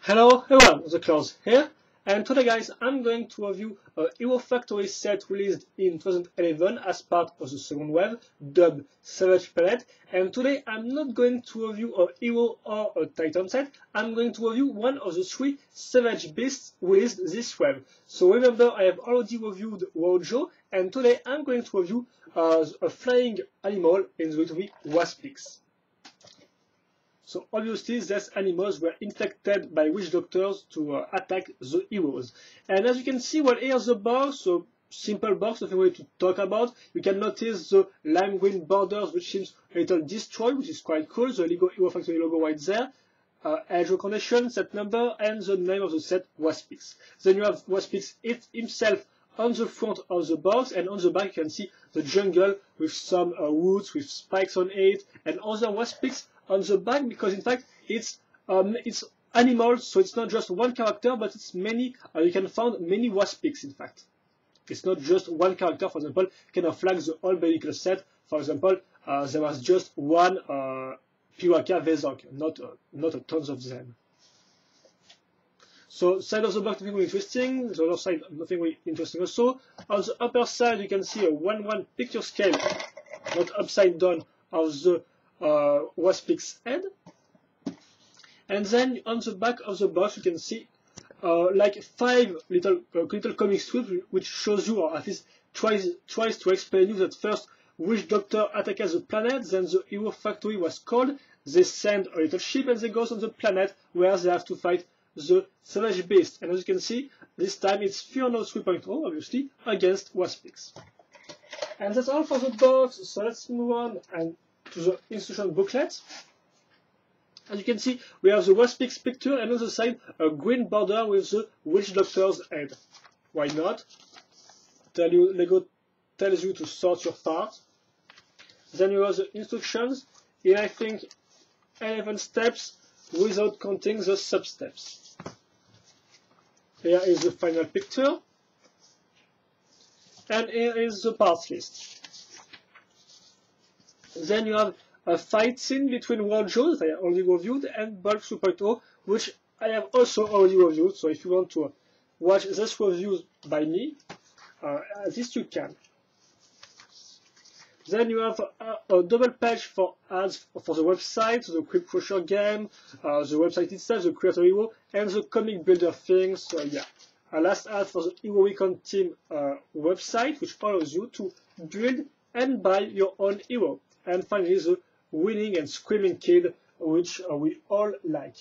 Hello everyone, the Claus here, and today guys I'm going to review a Hero Factory set released in 2011 as part of the second wave, dubbed Savage Planet, and today I'm not going to review a Hero or a Titan set, I'm going to review one of the three Savage Beasts released this wave. So remember I have already reviewed Wojo, and today I'm going to review a flying animal, and it's going to be Waspix. So obviously these animals were infected by witch doctors to attack the heroes. And as you can see, well, here's the box, so simple box, nothing really to talk about. You can notice the lime green borders, which seems a little destroyed, which is quite cool. The Lego Hero Factory logo right there. Edge recognition, set number, and the name of the set, Waspix. Then you have Waspix himself on the front of the box, and on the back you can see the jungle with some roots with spikes on it, and other Waspix on the back, because in fact it's animals, so it's not just one character, but it's many. You can find many Waspix. In fact, it's not just one character. For example, kind of like the whole Bionicle set. For example, there was just one Piraka Vezok, not a tons of them. So side of the box, nothing really interesting. The other side, nothing really interesting also. On the upper side, you can see a 1:1 picture scale, not upside down, of the Waspix head. And then on the back of the box, you can see like 5 little comic strips, which shows you, or at least tries to explain you that first witch doctor attacked the planet, then the Hero Factory was called. They send a little ship and they go on the planet where they have to fight the Savage Beast. And as you can see, this time it's Fiono 3.0, obviously, against Waspix. And that's all for the box, so let's move on and to the instruction booklet. As you can see, we have the Waspix picture, and on the side a green border with the witch doctor's head. Why not? Lego tells you to sort your parts. Then you have the instructions. Here I think 11 steps without counting the sub-steps. Here is the final picture. And here is the parts list. Then you have a fight scene between Wojo, that I already reviewed, and Bulk 2.0, which I have also already reviewed. So if you want to watch this review by me, at least you can. Then you have a double page for ads for the website, the Quick Crusher game, the website itself, the Creator Hero, and the comic builder things. So yeah, a last ad for the Hero Recon Team website, which allows you to build and buy your own hero. And finally, the winning and screaming kid, which we all like,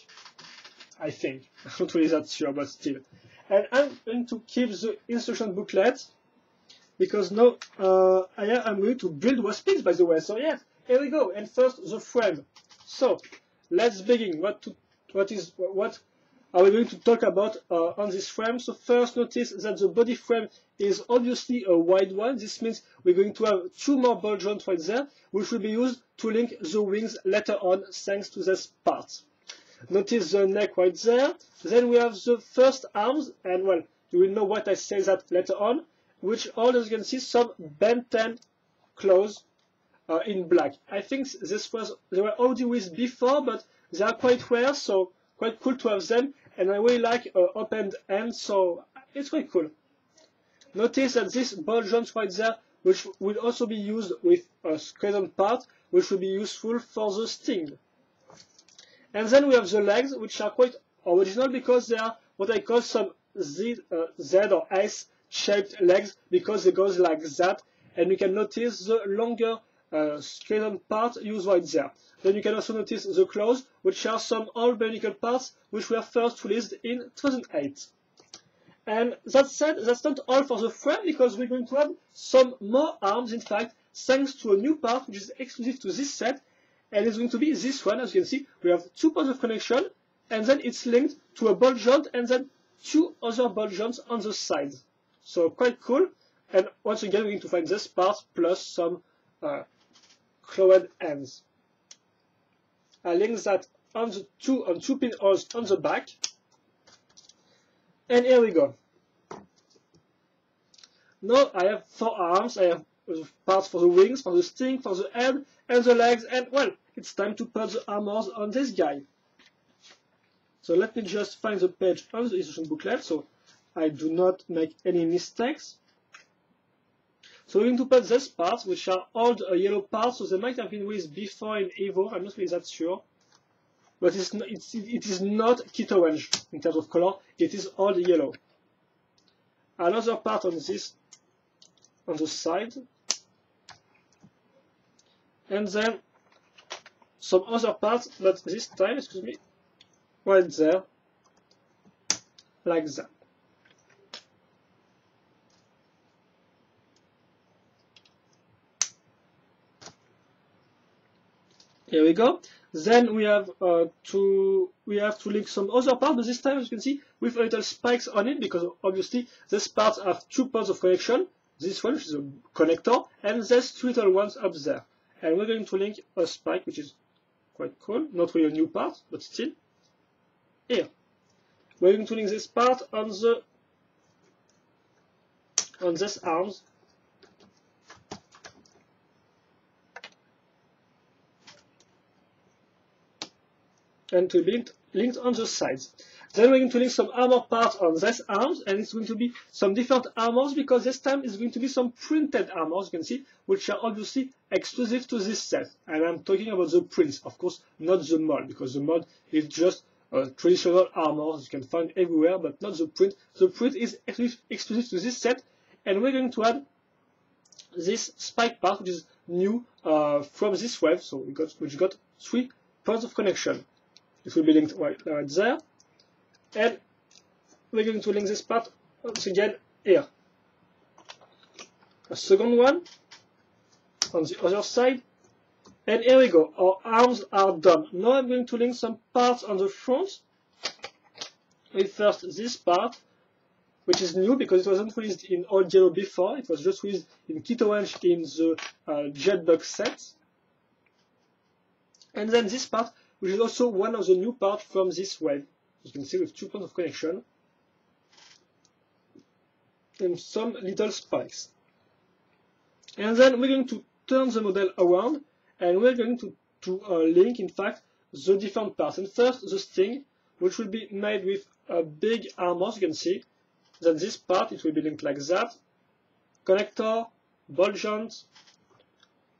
I think. I'm not really that sure, but still. And I'm going to keep the instruction booklet, because now I'm going to build Waspix, by the way. So yeah, here we go. And first, the frame. So let's begin. What are we going to talk about on this frame? So first, notice that the body frame is obviously a wide one. This means we're going to have 2 more ball joints right there, which will be used to link the wings later on, thanks to this part. Notice the neck right there. Then we have the first arms, and well, you will know what I say that later on, which all, as you can see, some Ben 10 claws in black. I think they were already with before, but they are quite rare, so quite cool to have them, and I really like opened ends, so it's quite cool. Notice that this ball joint right there, which will also be used with a skeleton part, which will be useful for the sting. And then we have the legs, which are quite original because they are what I call some Z or S shaped legs, because they go like that, and you can notice the longer skeleton part used right there. Then you can also notice the claws, which are some old Bionicle parts which were first released in 2008. And that said, that's not all for the frame, because we're going to have some more arms, in fact, thanks to a new part which is exclusive to this set, and it's going to be this one. As you can see, we have 2 points of connection, and then it's linked to a ball joint, and then 2 other ball joints on the side. So quite cool. And once again, we're going to find this part plus some clawed ends. I link that on 2 pinholes on the back. And here we go. Now I have 4 arms. I have parts for the wings, for the sting, for the head, and the legs. And well, it's time to put the armors on this guy. So let me just find the page of the instruction booklet so I do not make any mistakes. So we're going to put these parts, which are all the yellow parts, so they might have been with before in Evo, I'm not really that sure. But it is not kit orange in terms of color, it is all yellow. Another part on this, on the side. And then some other parts, but this time, excuse me, right there, like that. Here we go. Then we have to link some other part, but this time, as you can see, with a little spikes on it, because obviously these parts have 2 points of connection. This one, which is a connector, and there's 2 little ones up there. And we're going to link a spike, which is quite cool. Not really a new part, but still. Here. We're going to link this part on this arms. And to be linked on the sides. Then we're going to link some armor parts on these arms, and it's going to be some different armors, because this time it's going to be some printed armors, you can see, which are obviously exclusive to this set. And I'm talking about the prints, of course, not the mod, because the mod is just traditional armors you can find everywhere, but not the print. The print is exclusive to this set, and we're going to add this spike part, which is new from this wave, so which got 3 points of connection. It will be linked right there. And we're going to link this part once again here. A second one on the other side. And here we go. Our arms are done. Now I'm going to link some parts on the front. With first this part, which is new because it wasn't released in old yellow before. It was just released in kit orange in the Jetbox set. And then this part, which is also one of the new parts from this wave. You can see with 2 points of connection and some little spikes. And then we're going to turn the model around, and we're going to link, in fact, the different parts. And first, the sting, which will be made with a big armor, you can see. Then this part, it will be linked like that. Connector, ball joint.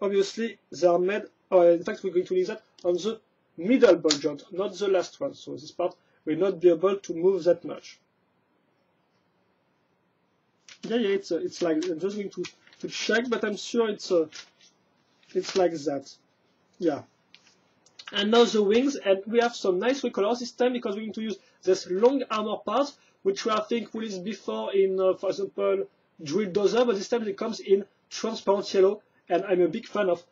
Obviously, they are made, in fact, we're going to link that on the middle ball joint, not the last one. So this part will not be able to move that much. Yeah, it's like, I'm just going to check, but I'm sure it's like that. Yeah. And now the wings, and we have some nice recolors this time because we're going to use this long armor part, which we I think released before in, for example, Drill Dozer, but this time it comes in transparent yellow, and I'm a big fan of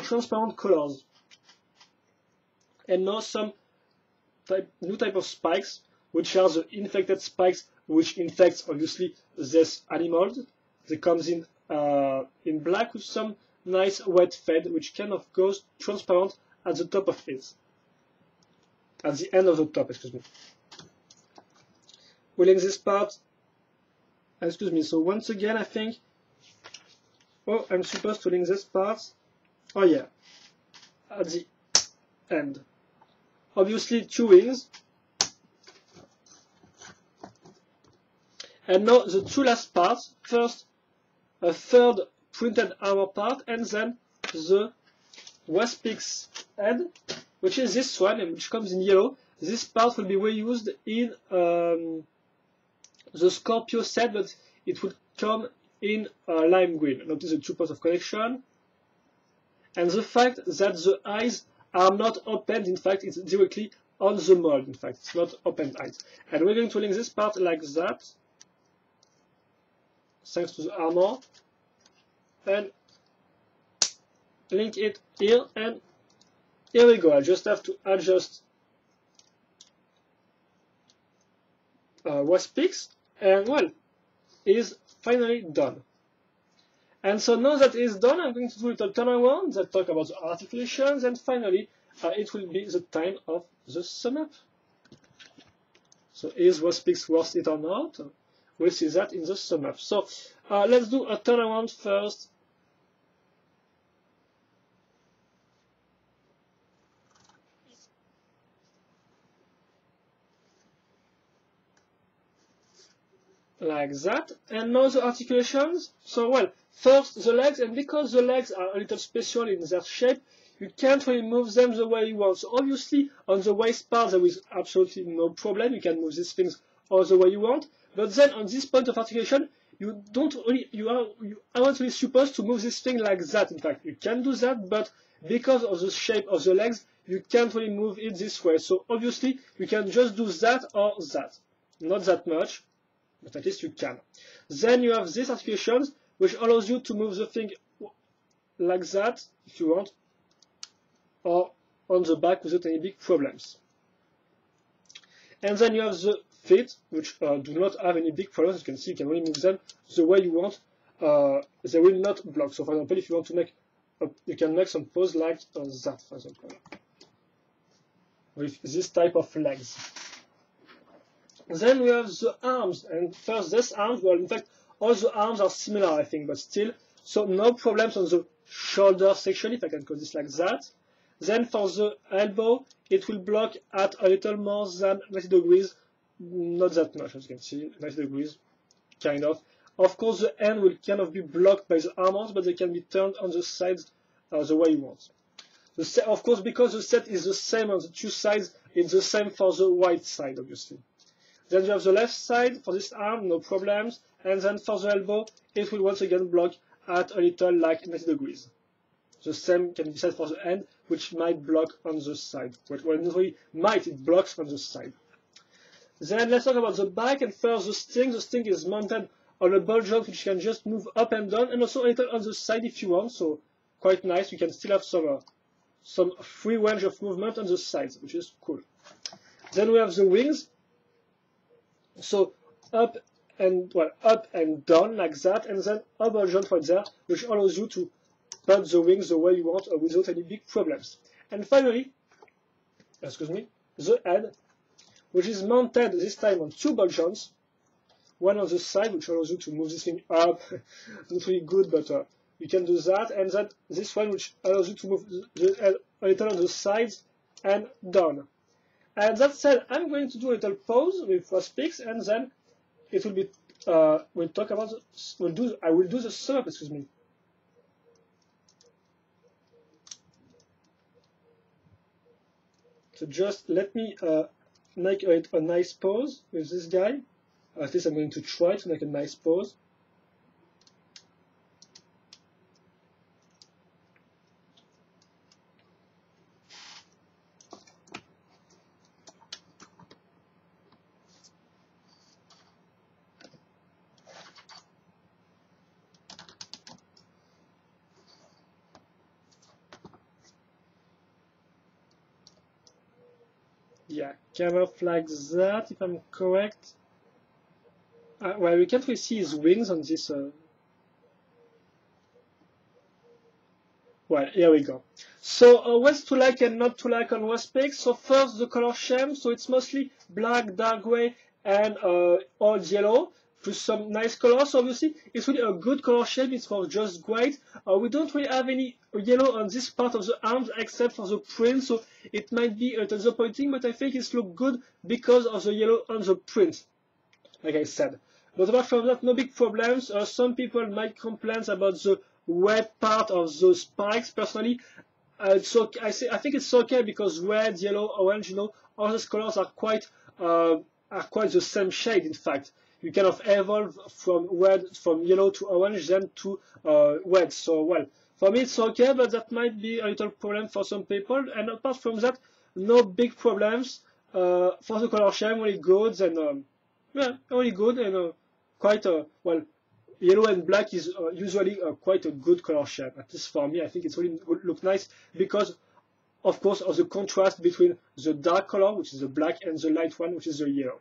transparent colors. And now some new type of spikes, which are the infected spikes, which infects obviously this animals. They comes in black with some nice white fade, which kind of goes transparent at the top of it. At the end of the top, excuse me. We link this part. Excuse me. So once again, I think. Oh, I'm supposed to link this part. Oh yeah, at the end. Obviously 2 wings. And now the 2 last parts. First, a third printed armor part, and then the Waspix head, which is this one, and which comes in yellow. This part will be reused in the Scorpio set, but it would come in lime green. Notice the 2 points of connection. And the fact that the eyes are not opened, in fact, it's directly on the mold, in fact, it's not opened eyes. And we're going to link this part like that, thanks to the armor, and link it here, and here we go. I just have to adjust Waspix, and well, it is finally done. And so now that it is done, I'm going to do a little turnaround that talk about the articulations, and finally it will be the time of the sum up. So is Waspix worth it or not? We'll see that in the sum up. So let's do a turnaround first. like that. And now the articulations. So well, first the legs, and because the legs are a little special in their shape, you can't really move them the way you want. So obviously on the waist part there is absolutely no problem, you can move these things all the way you want. But then on this point of articulation, you aren't really supposed to move this thing like that. In fact, you can do that, but because of the shape of the legs, you can't really move it this way. So obviously you can just do that or that. Not that much, but at least you can. Then you have these articulations, which allows you to move the thing like that, if you want, or on the back without any big problems. And then you have the feet, which do not have any big problems. As you can see, you can really move them the way you want. They will not block. So for example, if you want to make, you can make some pose like that, for example, with this type of legs. Then we have the arms, and first these arms, well in fact all the arms are similar I think, but still, so no problems on the shoulder section, if I can call this like that. Then for the elbow, it will block at a little more than 90 degrees, not that much as you can see, 90 degrees, kind of. Of course the end will kind of be blocked by the armors, but they can be turned on the sides the way you want. Of course, because the set is the same on the two sides, it's the same for the right side obviously. Then you have the left side for this arm, no problems, and then for the elbow, it will once again block at a little like 90 degrees. The same can be said for the end, which might block on the side. Well, not really might, it blocks on the side. Then let's talk about the back, and first the sting. The sting is mounted on a ball joint which can just move up and down, and also a little on the side if you want, so quite nice. You can still have some free range of movement on the sides, which is cool. Then we have the wings. So up and down like that, and then a ball joint right there, which allows you to put the wings the way you want without any big problems. And finally, the head, which is mounted this time on two ball joints, one on the side, which allows you to move this thing up. Not really good, but you can do that, and then this one, which allows you to move the head a little on the sides and down. And that said, I'm going to do a little pause with Waspix, and then it will be we'll talk about I will do the sum up, excuse me. So just let me make a nice pause with this guy. At least I'm going to try to make a nice pause. Yeah, kind of like that, if I'm correct. Well, we can't really see his wings on this. Well, here we go. So, what's to like and not to like on Waspix? So first, the color scheme. So it's mostly black, dark gray, and old yellow, with some nice colors. So obviously, it's really a good color scheme. It's for just great. We don't really have any yellow on this part of the arms except for the print, so it might be a little disappointing, but I think it's look good because of the yellow on the print, like I said. But apart from that, no big problems. Some people might complain about the red part of the spikes. Personally, I think it's okay because red, yellow, orange, all those colors are quite the same shade. In fact, you kind of evolve from yellow to orange, then to red. So well, for me it's okay, but that might be a little problem for some people. And apart from that, no big problems. For the color scheme, really good, and yeah, really good, and quite well. Yellow and black is usually quite a good color scheme. At least for me, I think it's really look nice because, of course, of the contrast between the dark color, which is the black, and the light one, which is the yellow.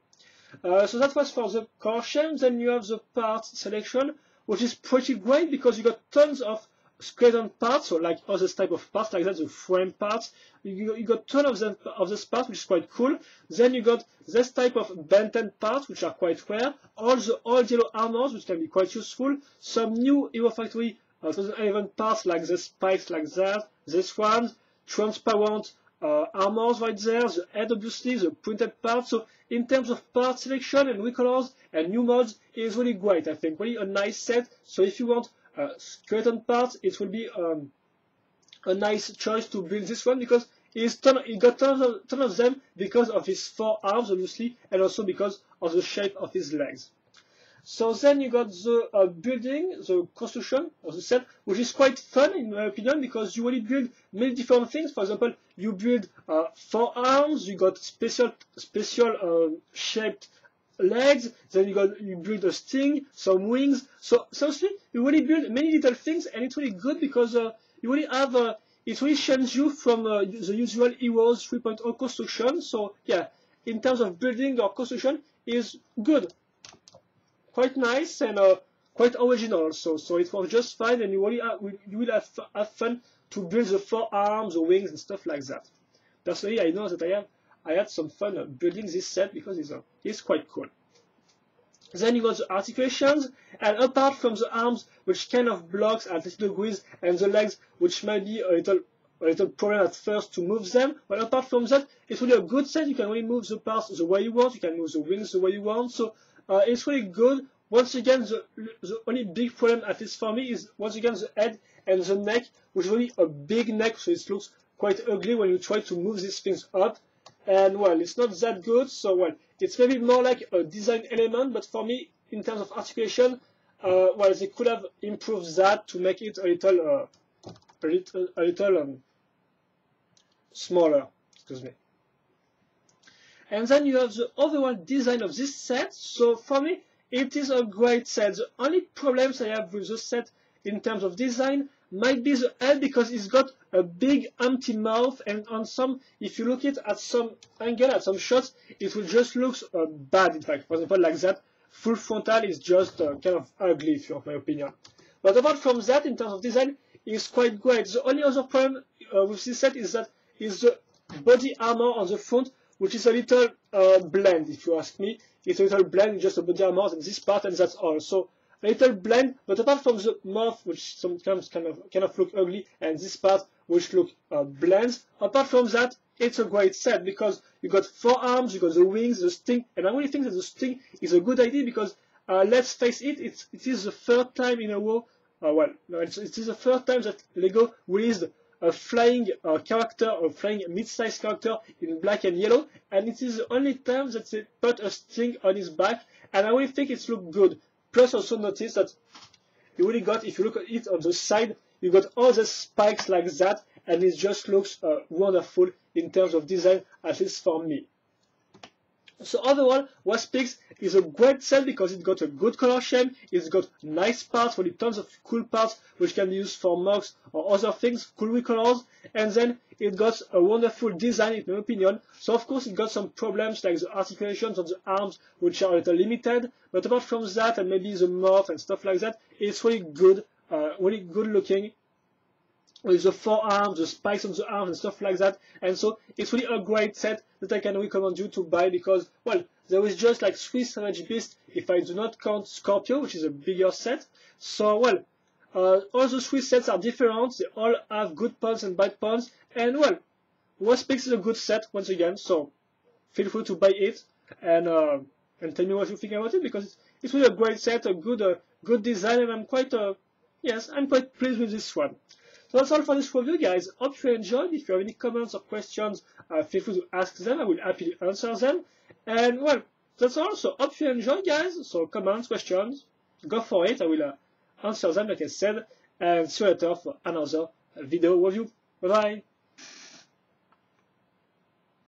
So that was for the color scheme. Then you have the part selection, which is pretty great because you got tons of skeleton parts, so like other type of parts like that, the frame parts. You got tons of this part, which is quite cool. Then you got this type of bent-end parts, which are quite rare. All the old yellow armors, which can be quite useful. Some new Hero Factory 2011 parts like the spikes like that. This one, transparent armors right there, the head obviously, the printed parts. So in terms of part selection and recolors and new mods, it is really great, I think. Really a nice set. So if you want skeleton parts, it will be a nice choice to build this one, because it got tons of them because of his 4 arms, obviously, and also because of the shape of his legs. So then you got the building, the construction of the set, which is quite fun in my opinion, because you really build many different things. For example, you build 4 arms, you got special shaped legs, then you build a sting, some wings. So seriously, you really build many little things, and it's really good because you really have it really changes you from the usual Heroes 3.0 construction. So yeah, in terms of building or construction, is good. Quite nice and quite original also. So it works just fine, and you will have fun to build the 4 arms, the wings, and stuff like that. Personally, I know that I had some fun building this set because it's quite cool. Then you got the articulations, and apart from the arms, which kind of blocks at little degrees, and the legs, which might be a little problem at first to move them, but apart from that, it's really a good set. You can really move the parts the way you want, you can move the wings the way you want, so it's really good. Once again, the only big problem, at least for me, is once again the head and the neck, which is really a big neck, so it looks quite ugly when you try to move these things up. And well, it's not that good, so well, it's maybe more like a design element, but for me, in terms of articulation, well, they could have improved that to make it a little smaller, excuse me. And then you have the overall design of this set. So for me, it is a great set. The only problems I have with the set in terms of design might be the head, because it's got a big empty mouth, and on some, if you look at some angle, at some shots, it will just look bad, in fact. For example, like that, full frontal is just kind of ugly, if you want my opinion. But apart from that, in terms of design, it's quite great. The only other problem with this set is that the body armor on the front, which is a little bland, if you ask me. It's a little bland, just a body armor, and this part, and that's all. So a little bland, but apart from the mouth, which sometimes kind of look ugly, and this part, which look bland, apart from that, it's a great set, because you got 4 arms, you got the wings, the sting, and I really think that the sting is a good idea, because let's face it, it is the 3rd time in a row, well, no, it is the 3rd time that LEGO released a flying character, a flying mid-sized character in black and yellow, and it is the only time that they put a sting on his back, and I really think it's looked good. Plus, also notice that you really got, if you look at it on the side, you got all the spikes like that, and it just looks wonderful in terms of design, at least for me. So overall, Waspix is a great set because it got a good color scheme, it's got nice parts, really tons of cool parts which can be used for mugs or other things, cool recolors, and then it got a wonderful design in my opinion. So of course it got some problems like the articulations of the arms, which are a little limited, but apart from that, and maybe the mouth and stuff like that, it's really good looking, with the 4 arms, the spikes on the arms and stuff like that. And so it's really a great set that I can recommend you to buy, because, well, there is just like 3 Savage Beasts if I do not count Scorpio, which is a bigger set. So, well, all the 3 sets are different, they all have good points and bad points, and well, Waspix is a good set once again, so feel free to buy it, and tell me what you think about it, because it's really a great set, a good design, and I'm quite pleased with this one. So that's all for this review, guys. Hope you enjoyed. If you have any comments or questions, feel free to ask them. I will happily answer them. And well, that's all. So hope you enjoyed, guys. So comments, questions, go for it. I will answer them, like I said. And see you later for another video review. Bye bye.